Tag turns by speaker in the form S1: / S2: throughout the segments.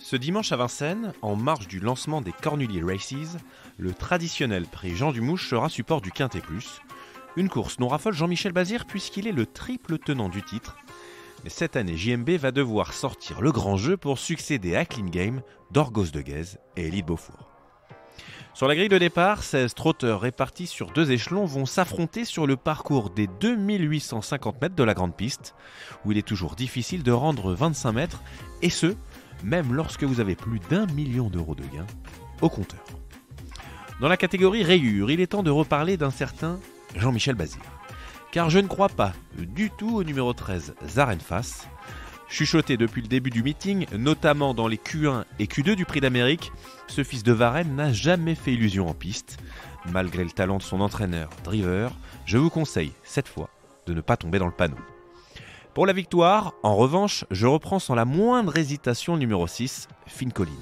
S1: Ce dimanche à Vincennes, en marge du lancement des Cornulier Races, le traditionnel prix Jean Dumouche sera support du Quintet Plus. Une course dont raffole Jean-Michel Bazir puisqu'il est le triple tenant du titre. Mais cette année, JMB va devoir sortir le grand jeu pour succéder à Clean Game, Dorgos de Guèze et Élite Beaufour. Sur la grille de départ, 16 trotteurs répartis sur 2 échelons vont s'affronter sur le parcours des 2850 mètres de la grande piste, où il est toujours difficile de rendre 25 mètres, et ce, même lorsque vous avez plus d'1 million d'euros de gains au compteur. Dans la catégorie rayures, il est temps de reparler d'un certain Jean-Michel Bazir. Car je ne crois pas du tout au numéro 13, Zarenfass. Chuchoté depuis le début du meeting, notamment dans les Q1 et Q2 du Prix d'Amérique, ce fils de Varennes n'a jamais fait illusion en piste. Malgré le talent de son entraîneur Driver, je vous conseille, cette fois, de ne pas tomber dans le panneau. Pour la victoire, en revanche, je reprends sans la moindre hésitation le numéro 6, Fine Colline.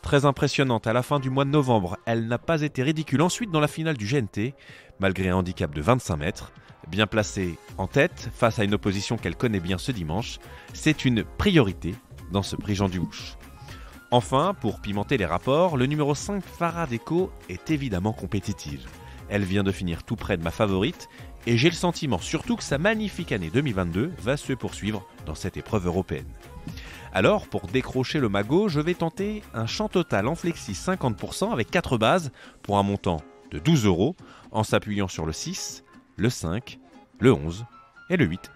S1: Très impressionnante à la fin du mois de novembre, elle n'a pas été ridicule ensuite dans la finale du GNT, malgré un handicap de 25 mètres. Bien placée en tête, face à une opposition qu'elle connaît bien ce dimanche, c'est une priorité dans ce prix Jean Dumouche. Enfin, pour pimenter les rapports, le numéro 5 Farah Deco est évidemment compétitive. Elle vient de finir tout près de ma favorite et j'ai le sentiment surtout que sa magnifique année 2022 va se poursuivre dans cette épreuve européenne. Alors, pour décrocher le magot, je vais tenter un champ total en flexi 50% avec 4 bases pour un montant de 12 € en s'appuyant sur le 6, le 5, le 11 et le 8.